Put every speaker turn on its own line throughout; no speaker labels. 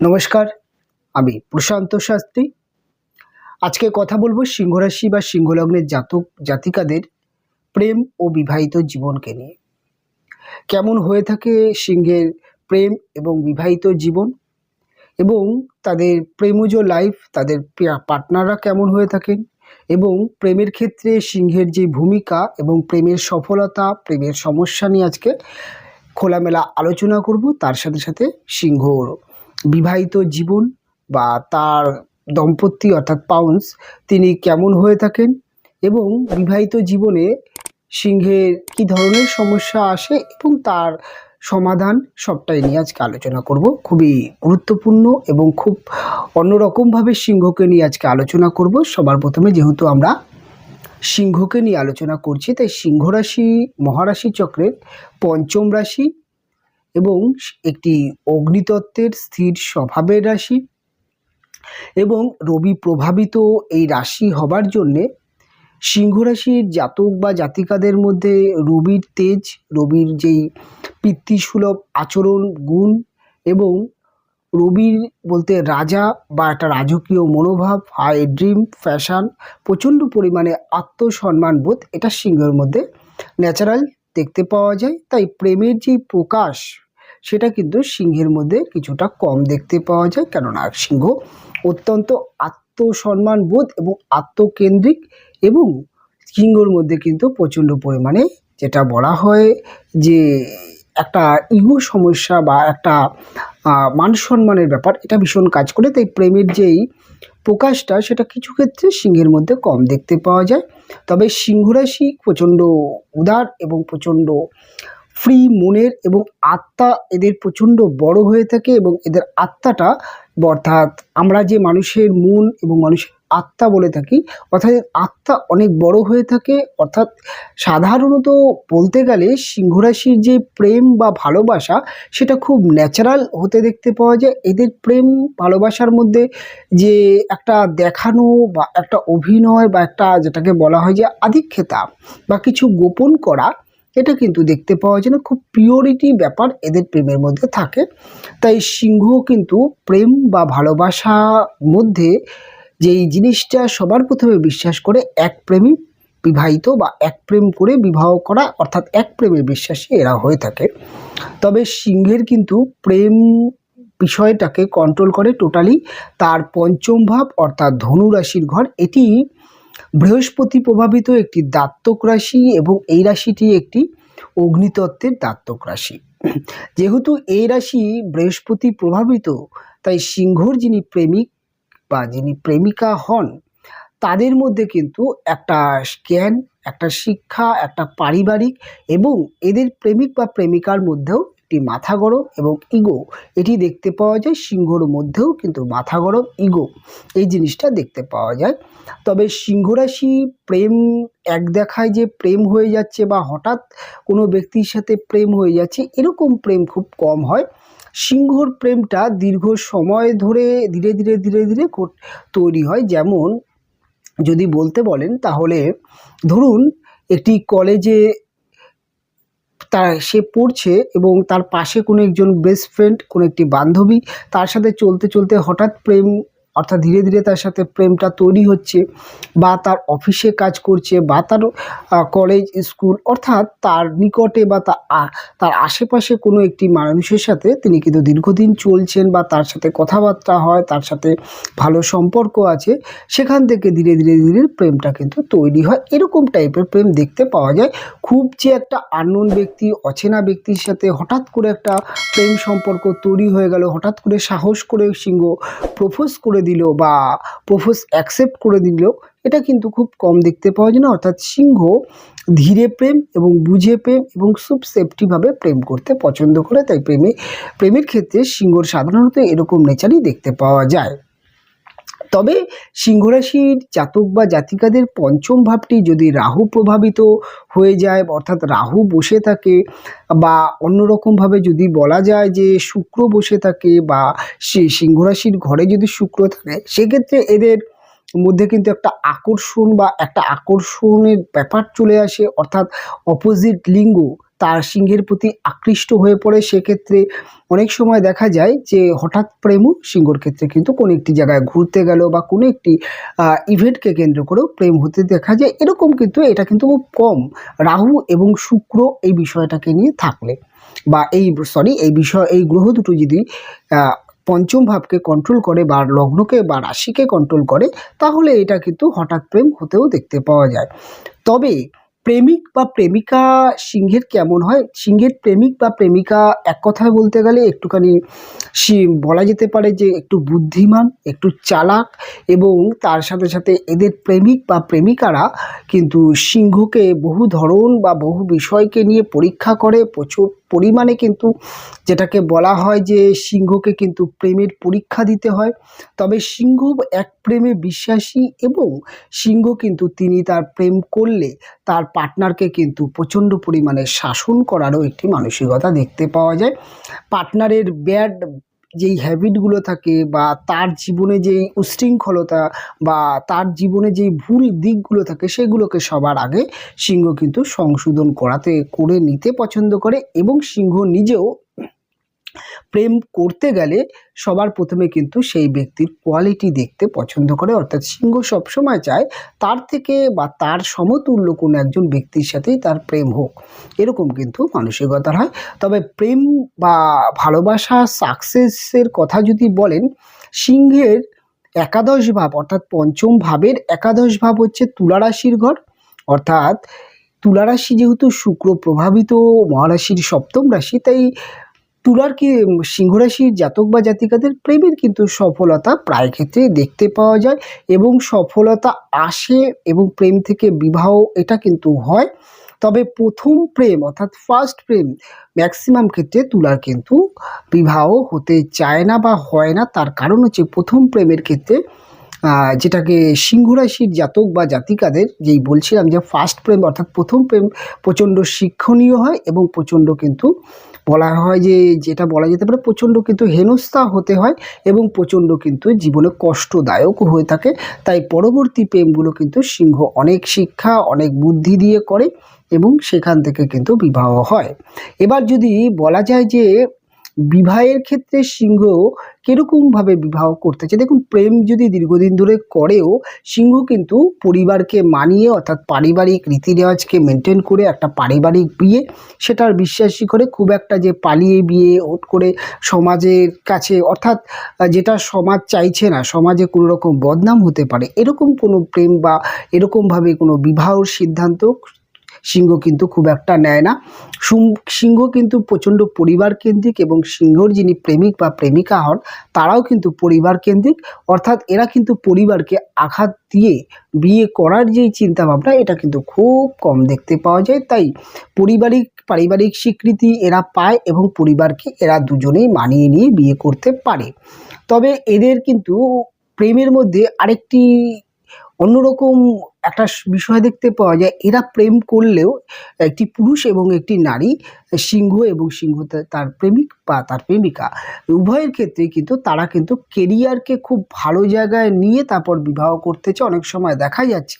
নমস্কার, আমি প্রশান্ত শাস্ত্রী। আজকে কথা বলবো সিংহ রাশি বা সিংহ লগ্নের জাতক জাতিকাদের প্রেম ও বিবাহিত জীবনকে নিয়ে। কেমন হয়ে থাকে সিংহের প্রেম এবং বিবাহিত জীবন, এবং তাদের প্রেমজ লাইফ, তাদের পার্টনাররা কেমন হয়ে থাকেন, এবং প্রেমের ক্ষেত্রে সিংহের যে ভূমিকা এবং প্রেমের সফলতা, প্রেমের সমস্যা নিয়ে আজকে খোলামেলা আলোচনা করব। তার সাথে সাথে সিংহর বিবাহিত জীবন বা তার দম্পতি অর্থাৎ পাউন্স তিনি কেমন হয়ে থাকেন, এবং বিবাহিত জীবনে সিংহের কি ধরনের সমস্যা আসে এবং তার সমাধান, সবটাই নিয়ে আজকে আলোচনা করব। খুবই গুরুত্বপূর্ণ এবং খুব অন্যরকমভাবে সিংহকে নিয়ে আজকে আলোচনা করব। সবার প্রথমে যেহেতু আমরা সিংহকে নিয়ে আলোচনা করছি, তাই সিংহ রাশি মহারাশি চক্রের পঞ্চম রাশি এবং একটি অগ্নিতত্ত্বের স্থির স্বভাবের রাশি, এবং রবি প্রভাবিত এই রাশি হবার জন্যে সিংহ রাশির জাতক বা জাতিকাদের মধ্যে রবির তেজ, রবির যেই পিতৃসুলভ আচরণ গুণ, এবং রবির বলতে রাজা বা একটা রাজকীয় মনোভাব, হাই ড্রিম, ফ্যাশন, প্রচণ্ড পরিমাণে আত্মসম্মান বোধ, এটা সিংহের মধ্যে ন্যাচারাল দেখতে পাওয়া যায়। তাই প্রেমের যে প্রকাশ সেটা কিন্তু সিংহের মধ্যে কিছুটা কম দেখতে পাওয়া যায়, কেননা সিংহ অত্যন্ত আত্মসম্মান বোধ এবং আত্মকেন্দ্রিক, এবং সিংহর মধ্যে কিন্তু প্রচণ্ড পরিমাণে যেটা বলা হয় যে একটা ইগো সমস্যা বা একটা মান সম্মানের ব্যাপার, এটা ভীষণ কাজ করে। তাই প্রেমের যেই প্রকাশটা সেটা কিছু ক্ষেত্রে সিংহের মধ্যে কম দেখতে পাওয়া যায়। তবে সিংহ রাশি প্রচণ্ড উদার এবং প্রচণ্ড ফ্রি মনের, এবং আত্মা এদের প্রচণ্ড বড় হয়ে থাকে, এবং এদের আত্মাটা অর্থাৎ আমরা যে মানুষের মন এবং মানুষের আত্মা বলে থাকি, অর্থাৎ আত্মা অনেক বড় হয়ে থাকে। অর্থাৎ সাধারণত বলতে গেলে সিংহ রাশির যে প্রেম বা ভালোবাসা সেটা খুব ন্যাচারাল হতে দেখতে পাওয়া যায়। এদের প্রেম ভালোবাসার মধ্যে যে একটা দেখানো বা একটা অভিনয় বা একটা যেটাকে বলা হয় যে আধিক্যতা বা কিছু গোপন করা, এটা কিন্তু দেখতে পাওয়া যায় না। খুব পিওরিটি ব্যাপার এদের প্রেমের মধ্যে থাকে। তাই সিংহ কিন্তু প্রেম বা ভালোবাসা মধ্যে যেই জিনিসটা সবার প্রথমে বিশ্বাস করে, এক প্রেমী বিবাহিত বা এক প্রেম করে বিবাহ করা, অর্থাৎ এক প্রেমে বিশ্বাসী এরা হয়ে থাকে। তবে সিংহের কিন্তু প্রেম বিষয়টাকে কন্ট্রোল করে টোটালি তার পঞ্চম ভাব অর্থাৎ ধনু রাশির ঘর। এটি বৃহস্পতি প্রভাবিত একটি দাত্তক রাশি, এবং এই রাশিটি একটি অগ্নিতত্ত্বের দাত্তক রাশি। যেহেতু এই রাশি বৃহস্পতি প্রভাবিত, তাই সিংহর যিনি প্রেমিক বা যিনি প্রেমিকা হন, তাদের মধ্যে কিন্তু একটা জ্ঞান, একটা শিক্ষা, একটা পারিবারিক, এবং এদের প্রেমিক বা প্রেমিকার মধ্যেও একটি মাথা গরম এবং ইগো, এটি দেখতে পাওয়া যায়। সিংহর মধ্যেও কিন্তু মাথা গরম, ইগো, এই জিনিসটা দেখতে পাওয়া যায়। তবে সিংহ রাশি প্রেম এক দেখায় যে প্রেম হয়ে যাচ্ছে বা হঠাৎ কোনো ব্যক্তির সাথে প্রেম হয়ে যাচ্ছে, এরকম প্রেম খুব কম হয়। সিংহর প্রেমটা দীর্ঘ সময় ধরে ধীরে ধীরে ধীরে ধীরে তৈরি হয়। যেমন যদি বলতে বলেন, তাহলে ধরুন একটি কলেজে সে পড়ছে এবং তার পাশে কোনো একজন বেস্ট ফ্রেন্ড, কোনো একটি বান্ধবী, তার সাথে চলতে চলতে হঠাৎ প্রেম, অর্থাৎ ধীরে ধীরে তার সাথে প্রেমটা তৈরি হচ্ছে, বা তার অফিসে কাজ করছে, বা তার কলেজ স্কুল, অর্থাৎ তার নিকটে বা তার আশেপাশে কোনো একটি মানুষের সাথে তিনি কিন্তু দীর্ঘদিন চলছেন, বা তার সাথে কথাবার্তা হয়, তার সাথে ভালো সম্পর্ক আছে, সেখান থেকে ধীরে ধীরে ধীরে প্রেমটা কিন্তু তৈরি হয়। এরকম টাইপের প্রেম দেখতে পাওয়া যায়। খুব যে একটা আননোন ব্যক্তি, অচেনা ব্যক্তির সাথে হঠাৎ করে একটা প্রেম সম্পর্ক তৈরি হয়ে গেল, হঠাৎ করে সাহস করে সিংহ প্রপোজ করে দিল বা প্রপোজ অ্যাকসেপ্ট করে দিল, এটা কিন্তু খুব কম দেখতে পাওয়া যায় না। অর্থাৎ সিংহ ধীরে প্রেম এবং বুঝে প্রেম এবং খুব সেফটিভাবে প্রেম করতে পছন্দ করে। তাই প্রেমের ক্ষেত্রে সিংহর সাধারণত এরকম নেচারই দেখতে পাওয়া যায়। তবে সিংহ রাশির জাতক বা জাতিকাদের পঞ্চম ভাবটি যদি রাহু প্রভাবিত হয়ে যায়, অর্থাৎ রাহু বসে থাকে, বা অন্যরকমভাবে যদি বলা যায় যে শুক্র বসে থাকে, বা সিংহ রাশির ঘরে যদি শুক্র থাকে, সেক্ষেত্রে এদের মধ্যে কিন্তু একটা আকর্ষণ বা একটা আকর্ষণের ব্যাপার চলে আসে। অর্থাৎ অপোজিট লিঙ্গ তার সিংহের প্রতি আকৃষ্ট হয়ে পড়ে, সেক্ষেত্রে অনেক সময় দেখা যায় যে হঠাৎ প্রেমও সিংহর ক্ষেত্রে কিন্তু কোনো একটি জায়গায় ঘুরতে গেল বা কোনো একটি ইভেন্টকে কেন্দ্র করেও প্রেম হতে দেখা যায়। এরকম কিন্তু এটা কিন্তু খুব কম রাহু এবং শুক্র এই বিষয়টাকে নিয়ে থাকলে, বা এই গ্রহ দুটো যদি পঞ্চম ভাবকে কন্ট্রোল করে বা লগ্নকে বা রাশিকে কন্ট্রোল করে, তাহলে এটা কিন্তু হঠাৎ প্রেম হতেও দেখতে পাওয়া যায়। তবে প্রেমিক বা প্রেমিকা সিংহের কেমন হয়? সিংহের প্রেমিক বা প্রেমিকা এক কথায় বলতে গেলে একটুখানি বলা যেতে পারে যে একটু বুদ্ধিমান, একটু চালাক, এবং তার সাথে সাথে এদের প্রেমিক বা প্রেমিকারা কিন্তু সিংহকে বহু ধরন বা বহু বিষয়কে নিয়ে পরীক্ষা করে প্রচুর পরিমাণে, কিন্তু যেটাকে বলা হয় যে সিংহকে কিন্তু প্রেমের পরীক্ষা দিতে হয়। তবে সিংহ এক প্রেমে বিশ্বাসী, এবং সিংহ কিন্তু তিনি তার প্রেম করলে তার পার্টনারকে কিন্তু প্রচণ্ড পরিমাণে শাসন করারও একটি মানসিকতা দেখতে পাওয়া যায়। পার্টনারের ব্যাড যেই হ্যাবিটগুলো থাকে বা তার জীবনে যেই উশৃঙ্খলতা বা তার জীবনে যেই ভুল দিকগুলো থাকে, সেগুলোকে সবার আগে সিংহ কিন্তু সংশোধন করে নিতে পছন্দ করে, এবং সিংহ নিজেও প্রেম করতে গেলে সবার প্রথমে কিন্তু সেই ব্যক্তির কোয়ালিটি দেখতে পছন্দ করে। অর্থাৎ সিংহ সবসময় চায় তার থেকে বা তার সমতুল্য কোনো একজন ব্যক্তির সাথেই তার প্রেম হোক, এরকম কিন্তু মানসিকতা হয়। তবে প্রেম বা ভালোবাসা সাকসেসের কথা যদি বলেন, সিংহের একাদশ ভাব অর্থাৎ পঞ্চম ভাবের একাদশ ভাব হচ্ছে তুলা রাশির ঘর। অর্থাৎ তুলা রাশি যেহেতু শুক্র প্রভাবিত মহারাশির সপ্তম রাশি, তাই সিংহ রাশির জাতক বা জাতিকাদের প্রেমের কিন্তু সফলতা প্রায় ক্ষেত্রেই দেখতে পাওয়া যায়, এবং সফলতা আসে এবং প্রেম থেকে বিবাহ এটা কিন্তু হয়। তবে প্রথম প্রেম অর্থাৎ ফার্স্ট প্রেম ম্যাক্সিমাম ক্ষেত্রে তুলার কিন্তু বিবাহ হতে চায় না বা হয় না। তার কারণ হচ্ছে প্রথম প্রেমের ক্ষেত্রে যেটাকে সিংহ রাশির জাতক বা জাতিকাদের যেই বলছিলাম যে ফার্স্ট প্রেম অর্থাৎ প্রথম প্রেম প্রচণ্ড শিক্ষণীয় হয়, এবং প্রচণ্ড কিন্তু বলা হয় যে যেটা বলা যেতে পারে প্রচণ্ড কিন্তু হেনস্থা হতে হয়, এবং প্রচণ্ড কিন্তু জীবনে কষ্টদায়ক হয়ে থাকে। তাই পরবর্তী প্রেমগুলো কিন্তু সিংহ অনেক শিক্ষা অনেক বুদ্ধি দিয়ে করে, এবং সেখান থেকে কিন্তু বিবাহ হয়। এবার যদি বলা যায় যে বিবাহের ক্ষেত্রে সিংহ কিরকমভাবে বিবাহ করতে চায়, দেখুন প্রেম যদি দীর্ঘদিন ধরে করেও সিংহ কিন্তু পরিবারকে মানিয়ে অর্থাৎ পারিবারিক রীতি রেওয়াজকে মেনটেন করে একটা পারিবারিক বিয়ে সেটার বিশ্বাসী করে, খুব একটা যে পালিয়ে বিয়ে হুট করে সমাজের কাছে অর্থাৎ যেটা সমাজ চাইছে না, সমাজে কোনো রকম বদনাম হতে পারে এরকম কোনো প্রেম বা এরকমভাবে কোনো বিবাহর সিদ্ধান্ত সিংহ কিন্তু খুব একটা নেয় না। সিংহ কিন্তু প্রচণ্ড পরিবার কেন্দ্রিক, এবং সিংহর যিনি প্রেমিক বা প্রেমিকা হন তারাও কিন্তু পরিবার কেন্দ্রিক। অর্থাৎ এরা কিন্তু পরিবারকে আঘাত দিয়ে বিয়ে করার যেই চিন্তাভাবনা এটা কিন্তু খুব কম দেখতে পাওয়া যায়। তাই পারিবারিক স্বীকৃতি এরা পায়, এবং পরিবারকে এরা দুজনেই মানিয়ে নিয়ে বিয়ে করতে পারে। তবে এদের কিন্তু প্রেমের মধ্যে আরেকটি অন্যরকম একটা বিষয় দেখতে পাওয়া যায়, এরা প্রেম করলেও একটি পুরুষ এবং একটি নারী সিংহ এবং সিংহ তার প্রেমিক বা তার প্রেমিকা উভয়ের ক্ষেত্রে কিন্তু তারা কিন্তু কেরিয়ারকে খুব ভালো জায়গায় নিয়ে তারপর বিবাহ করতে চায়। অনেক সময় দেখা যাচ্ছে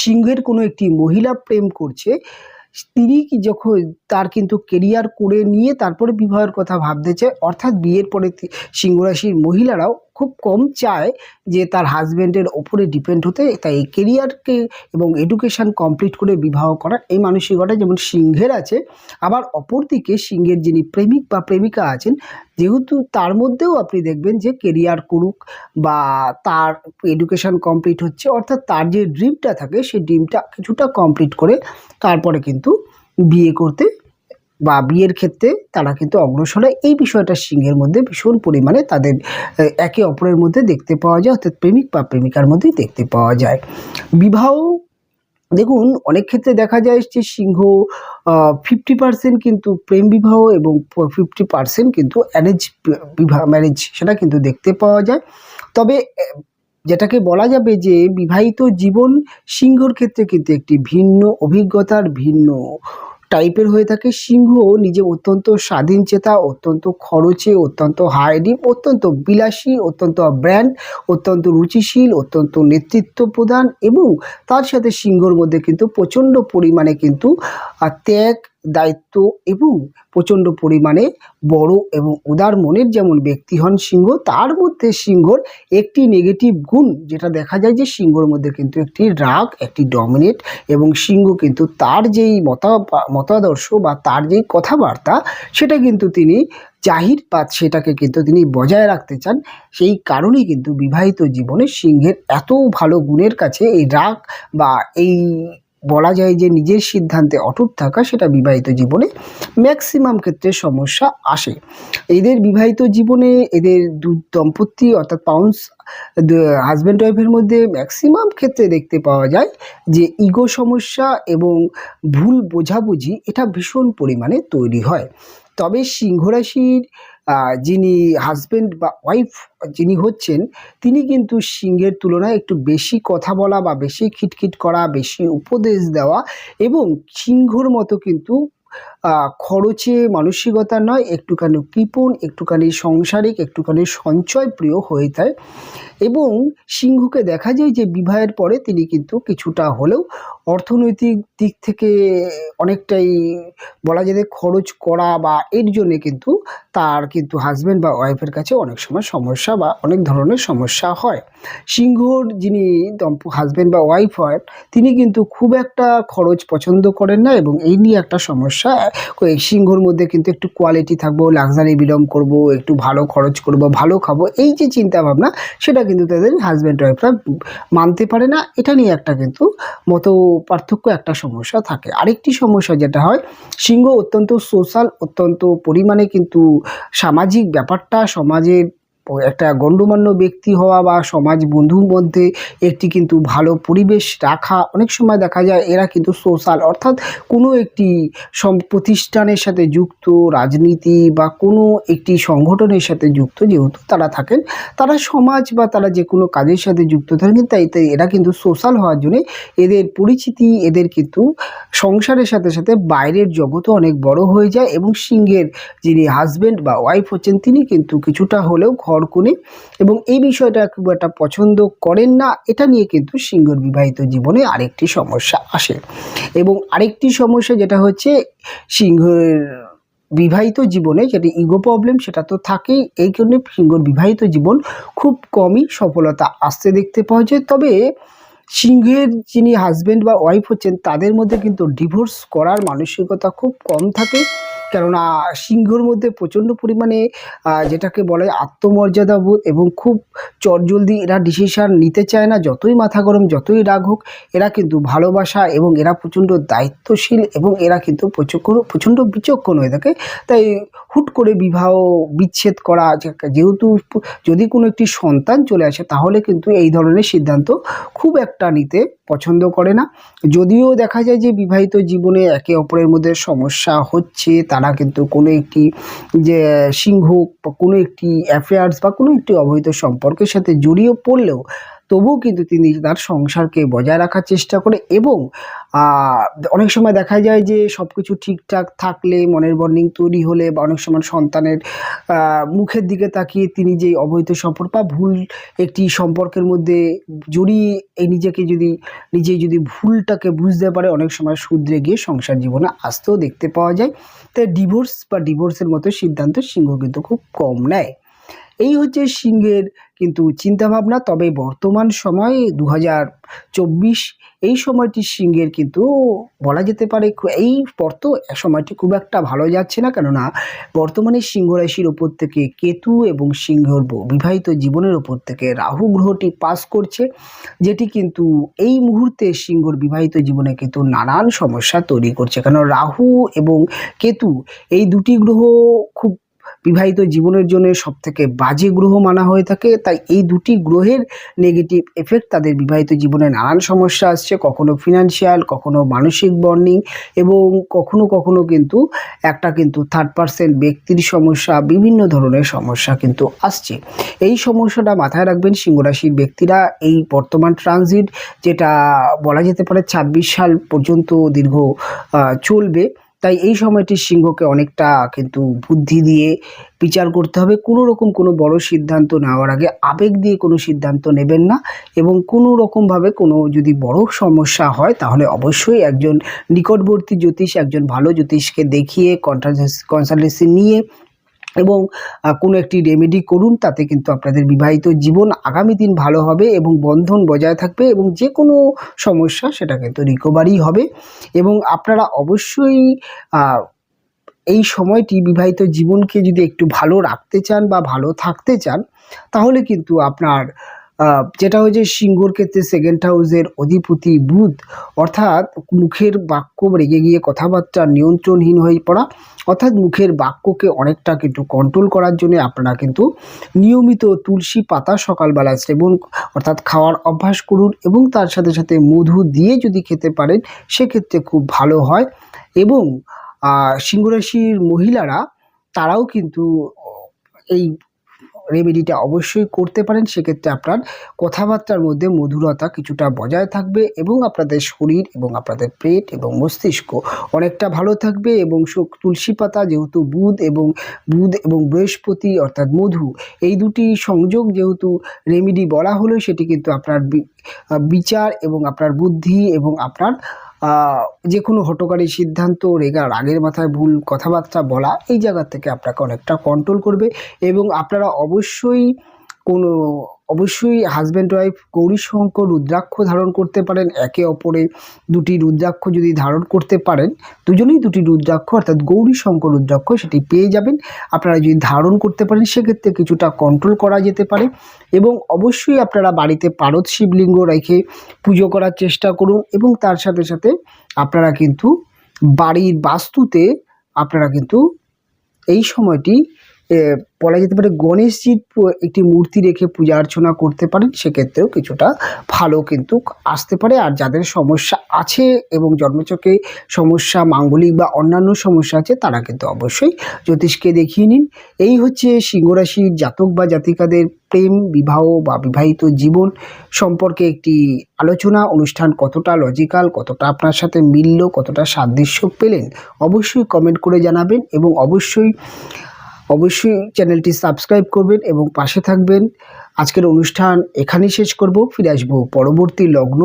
সিংহের কোনো একটি মহিলা প্রেম করছে, তিনি যখন তার কিন্তু কেরিয়ার করে নিয়ে তারপরে বিবাহের কথা ভাবতে চায়। অর্থাৎ বিয়ের পরে সিংহ রাশির মহিলারাও খুব কম চায় যে তার হাজব্যান্ডের ওপরে ডিপেন্ড হতে, তাই কেরিয়ারকে এবং এডুকেশান কমপ্লিট করে বিবাহ করা এই মানসিকতা যেমন সিংহের আছে। আবার অপরদিকে সিংহের যিনি প্রেমিক বা প্রেমিকা আছেন, যেহেতু তার মধ্যেও আপনি দেখবেন যে কেরিয়ার করুক বা তার এডুকেশান কমপ্লিট হচ্ছে, অর্থাৎ তার যে ড্রিমটা থাকে সেই ড্রিমটা কিছুটা কমপ্লিট করে তারপরে কিন্তু বিয়ে করতে বা বিয়ের ক্ষেত্রে তারা কিন্তু অগ্রসর হয়। এই বিষয়টা সিংহের মধ্যে ভীষণ পরিমাণে তাদের একে অপরের মধ্যে দেখতে পাওয়া যায়, অর্থাৎ প্রেমিক বা প্রেমিকার মধ্যেই দেখতে পাওয়া যায়। বিবাহ দেখুন অনেক ক্ষেত্রে দেখা যায় যে সিংহ 50% কিন্তু প্রেম বিবাহ এবং 50% কিন্তু ম্যারেজ সেটা কিন্তু দেখতে পাওয়া যায়। তবে যেটাকে বলা যাবে যে বিবাহিত জীবন সিংহর ক্ষেত্রে কিন্তু একটি ভিন্ন অভিজ্ঞতার ভিন্ন টাইপের হয়ে থাকে। সিংহ নিজে অত্যন্ত স্বাধীনচেতা, অত্যন্ত খরচে, অত্যন্ত হাইডিপ, অত্যন্ত বিলাসী, অত্যন্ত ব্র্যান্ড, অত্যন্ত রুচিশীল, অত্যন্ত নেতৃত্ব প্রদান, এবং তার সাথে সিংহর মধ্যে কিন্তু প্রচণ্ড পরিমাণে কিন্তু ত্যাগ, দায়িত্ব এবং প্রচণ্ড পরিমাণে বড় এবং উদার মনের যেমন ব্যক্তি হন সিংহ, তার মধ্যে সিংহর একটি নেগেটিভ গুণ যেটা দেখা যায় যে সিংহর মধ্যে কিন্তু একটি রাগ, একটি ডমিনেট, এবং সিংহ কিন্তু তার যেই মতাদর্শ বা তার যেই কথাবার্তা সেটা কিন্তু তিনি জাহির বা সেটাকে কিন্তু তিনি বজায় রাখতে চান। সেই কারণেই কিন্তু বিবাহিত জীবনে সিংহের এত ভালো গুণের কাছে এই রাগ বা এই বলা যায় যে নিজের সিদ্ধান্তে অটুট থাকা, সেটা বিবাহিত জীবনে ম্যাক্সিমাম ক্ষেত্রে সমস্যা আসে। এদের বিবাহিত জীবনে এদের দম্পতি অর্থাৎ হাজব্যান্ড ওয়াইফের মধ্যে ম্যাক্সিমাম ক্ষেত্রে দেখতে পাওয়া যায় যে ইগো সমস্যা এবং ভুল বোঝাবুঝি এটা ভীষণ পরিমাণে তৈরি হয়। তবে সিংহ রাশির যিনি হাজব্যান্ড বা ওয়াইফ যিনি হচ্ছেন, তিনি কিন্তু সিংহের তুলনায় একটু বেশি কথা বলা বা বেশি খিটখিট করা, বেশি উপদেশ দেওয়া এবং সিংহর মতো কিন্তু খরচে মানসিকতা নয়, একটুখানি কৃপণ, একটুখানি সাংসারিক, একটুখানি সঞ্চয় প্রিয় হয়ে থাকে। এবং সিংহকে দেখা যায় যে বিবাহের পরে তিনি কিন্তু কিছুটা হলেও অর্থনৈতিক দিক থেকে অনেকটাই বলা যায় যে খরচ করা বা এর জন্যে কিন্তু তার কিন্তু হাজব্যান্ড বা ওয়াইফের কাছে অনেক সময় সমস্যা বা অনেক ধরনের সমস্যা হয়। সিংহর যিনি হাজব্যান্ড বা ওয়াইফ হয়, তিনি কিন্তু খুব একটা খরচ পছন্দ করেন না এবং এই নিয়ে একটা সমস্যা। সিংহর মধ্যে কিন্তু একটু কোয়ালিটি থাকবো, লাক্সারি বিলং করব, একটু ভালো খরচ করব, ভালো খাবো, এই যে চিন্তা ভাবনা সেটা কিন্তু তাদের হাজব্যান্ড ওয়াইফরা মানতে পারে না। এটা নিয়ে একটা কিন্তু মত পার্থক্য, একটা সমস্যা থাকে। আরেকটি সমস্যা যেটা হয়, সিংহ অত্যন্ত সোশ্যাল, অত্যন্ত পরিমাণে কিন্তু সামাজিক ব্যাপারটা, সমাজের একটা গণ্যমান্য ব্যক্তি হওয়া বা সমাজ বন্ধুর মধ্যে একটি কিন্তু ভালো পরিবেশ রাখা, অনেক সময় দেখা যায় এরা কিন্তু সোশ্যাল অর্থাৎ কোনো একটি প্রতিষ্ঠানের সাথে যুক্ত, রাজনীতি বা কোনো একটি সংগঠনের সাথে যুক্ত যেহেতু তারা থাকেন, তারা সমাজ বা তারা যে কোনো কাজের সাথে যুক্ত থাকেন, তাই এরা কিন্তু সোশ্যাল হওয়ার জন্যে এদের পরিচিতি, এদের কিন্তু সংসারের সাথে সাথে বাইরের জগতও অনেক বড় হয়ে যায়। এবং সিংহের যিনি হাজব্যান্ড বা ওয়াইফ হচ্ছেন, তিনি কিন্তু কিছুটা হলেও ঘরকুনি এবং এই বিষয়টা খুব একটা পছন্দ করেন না। এটা নিয়ে কিন্তু সিংহের বিবাহিত জীবনে আরেকটি সমস্যা আসে। এবং আরেকটি সমস্যা যেটা হচ্ছে সিংহের বিবাহিত জীবনে, যেটি ইগো প্রবলেম, সেটা তো থাকেই। এই কারণে সিংহের বিবাহিত জীবন খুব কমই সফলতা আসতে দেখতে পাওয়া যায়। তবে সিংহের যিনি হাজব্যান্ড বা ওয়াইফ হচ্ছেন, তাদের মধ্যে কিন্তু ডিভোর্স করার মানসিকতা খুব কম থাকে। কেননা সিংহর মধ্যে প্রচণ্ড পরিমাণে যেটাকে বলে আত্মমর্যাদাবোধ এবং খুব চটজলদি এরা ডিসিশান নিতে চায় না। যতই মাথা গরম, যতই রাগ হোক, এরা কিন্তু ভালোবাসা এবং এরা প্রচণ্ড দায়িত্বশীল এবং এরা কিন্তু প্রচণ্ড বিচক্ষণ হয়ে থাকে। তাই হুট করে বিবাহ বিচ্ছেদ করা, যেহেতু যদি কোনো একটি সন্তান চলে আসে, তাহলে কিন্তু এই ধরনের সিদ্ধান্ত খুব একটা নিতে পছন্দ করে না। যদিও দেখা যায় যে বিবাহিত জীবনে একে অপরের মধ্যে সমস্যা হচ্ছে, তারা কিন্তু কোনো একটি যে সিংহ কোনো একটি অ্যাফেয়ার্স বা কোনো একটি অবৈধ সম্পর্কের সাথে জড়িয়ে পড়লেও তবুও কিন্তু তিনি তার সংসারকে বজায় রাখার চেষ্টা করে। এবং অনেক সময় দেখা যায় যে সব কিছু ঠিকঠাক থাকলে, মনের বন্ডিং তৈরি হলে বা অনেক সময় সন্তানের মুখের দিকে তাকিয়ে তিনি যে অবৈধ সম্পর্ক বা ভুল একটি সম্পর্কের মধ্যে জড়িয়ে নিজেকে যদি ভুলটাকে বুঝতে পারে, অনেক সময় শুধরে গিয়ে সংসার জীবনে আসতেও দেখতে পাওয়া যায়। তাই ডিভোর্সের মতো সিদ্ধান্ত সিংহ কিন্তু খুব কম নেয়। এই হচ্ছে সিংহের কিন্তু চিন্তাভাবনা। তবে বর্তমান সময়ে 2024 এই সময়টি সিংহের কিন্তু বলা যেতে পারে এই সময়টি খুব একটা ভালো যাচ্ছে না। কেননা বর্তমানে সিংহ রাশির ওপর থেকে কেতু এবং সিংহর বিবাহিত জীবনের ওপর থেকে রাহু গ্রহটি পাস করছে, যেটি কিন্তু এই মুহূর্তে সিংহর বিবাহিত জীবনে কিন্তু নানান সমস্যা তৈরি করছে। কারণ রাহু এবং কেতু এই দুটি গ্রহ খুব বিবাহিত জীবনের জন্য সবথেকে বাজে গ্রহ মানা হয়ে থাকে। তাই এই দুটি গ্রহের নেগেটিভ এফেক্ট তাদের বিবাহিত জীবনে নানান সমস্যা আসছে, কখনো ফিনান্সিয়াল, কখনো মানসিক বন্ডিং এবং কখনো কিন্তু থার্ড পার্সন ব্যক্তির সমস্যা, বিভিন্ন ধরনের সমস্যা কিন্তু আসছে। এই সমস্যাটা মাথায় রাখবেন সিংহ রাশির ব্যক্তিরা। এই বর্তমান ট্রানজিট যেটা বলা যেতে পারে 26 সাল পর্যন্ত দীর্ঘ চলবে, তাই এই সময়টি সিংহকে অনেকটা কিন্তু বুদ্ধি দিয়ে বিচার করতে হবে। কোনো রকম কোনো বড় সিদ্ধান্ত নেওয়ার আগে আবেগ দিয়ে কোনো সিদ্ধান্ত নেবেন না, এবং কোনো রকমভাবে কোনো যদি বড় সমস্যা হয় তাহলে অবশ্যই একজন নিকটবর্তী জ্যোতিষ, একজন ভালো জ্যোতিষকে দেখিয়ে কনসালটেন্সি নিয়ে এবং কোনো একটি রেমেডি করুন। তাতে কিন্তু আপনাদের বিবাহিত জীবন আগামী দিন ভালো হবে এবং বন্ধন বজায় থাকবে, এবং যে কোনো সমস্যা সেটা কিন্তু রিকভারি হবে। এবং আপনারা অবশ্যই এই সময়টি বিবাহিত জীবনকে যদি একটু ভালো রাখতে চান বা ভালো থাকতে চান, তাহলে কিন্তু আপনার যেটা হচ্ছে সিংহর ক্ষেত্রে সেকেন্ড হাউসের অধিপতি বুধ, অর্থাৎ মুখের বাক্য রেগে গিয়ে কথাবার্তা নিয়ন্ত্রণহীন হয়ে পড়া, অর্থাৎ মুখের বাক্যকে অনেকটা কিন্তু কন্ট্রোল করার জন্য আপনারা কিন্তু নিয়মিত তুলসী পাতা সকালবেলা সেবন অর্থাৎ খাওয়ার অভ্যাস করুন, এবং তার সাথে সাথে মধু দিয়ে যদি খেতে পারেন সেক্ষেত্রে খুব ভালো হয়। এবং সিংহরাশির মহিলারা তারাও কিন্তু এই রেমেডিটা অবশ্যই করতে পারেন। সেক্ষেত্রে আপনার কথাবার্তার মধ্যে মধুরতা কিছুটা বজায় থাকবে, এবং আপনাদের শরীর এবং আপনাদের পেট এবং মস্তিষ্ক অনেকটা ভালো থাকবে। এবং তুলসী পাতা যেহেতু বুধ এবং বৃহস্পতি অর্থাৎ মধু, এই দুটি সংযোগ যেহেতু রেমেডি বলা হলো, সেটি কিন্তু আপনার বিচার এবং আপনার বুদ্ধি এবং আপনার যে কোনো হঠকারী সিদ্ধান্ত, রাগের মাথায় ভুল কথাবার্তা বলা, এই জায়গা থেকে আপনাকে অনেকটা কন্ট্রোল করবে। এবং আপনারা অবশ্যই হাজব্যান্ড ওয়াইফ গৌরী শঙ্কর রুদ্রাক্ষ ধারণ করতে পারেন। একে অপরে দুটি রুদ্রাক্ষ যদি ধারণ করতে পারেন, দুজনেই দুটি রুদ্রাক্ষ অর্থাৎ গৌরী শঙ্কর রুদ্রাক্ষ সেটি পেয়ে যাবেন। আপনারা যদি ধারণ করতে পারেন সেক্ষেত্রে কিছুটা কন্ট্রোল করা যেতে পারে। এবং অবশ্যই আপনারা বাড়িতে পারদ শিবলিঙ্গ রেখে পুজো করার চেষ্টা করুন, এবং তার সাথে সাথে আপনারা কিন্তু বাড়ির বাস্তুতে আপনারা কিন্তু এই সময়টি বলা যেতে পারে গণেশজির একটি মূর্তি রেখে পূজা অর্চনা করতে পারেন, সেক্ষেত্রেও কিছুটা ভালো কিন্তু আসতে পারে। আর যাদের সমস্যা আছে এবং জন্মছকে সমস্যা, মাঙ্গলিক বা অন্যান্য সমস্যা আছে, তারা কিন্তু অবশ্যই জ্যোতিষকে দেখিয়ে নিন। এই হচ্ছে সিংহরাশির জাতক বা জাতিকাদের প্রেম, বিবাহ বা বিবাহিত জীবন সম্পর্কে একটি আলোচনা অনুষ্ঠান। কতটা লজিক্যাল, কতটা আপনার সাথে মিলল, কতটা সাদৃশ্য পেলেন, অবশ্যই কমেন্ট করে জানাবেন, এবং অবশ্যই চ্যানেলটি সাবস্ক্রাইব করবেন এবং পাশে থাকবেন। আজকের অনুষ্ঠান এখানেই শেষ করব। ফিরে আসবো পরবর্তী লগ্ন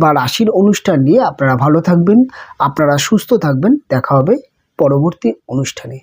বা রাশির অনুষ্ঠান নিয়ে। আপনারা ভালো থাকবেন, আপনারা সুস্থ থাকবেন। দেখা হবে পরবর্তী অনুষ্ঠানে।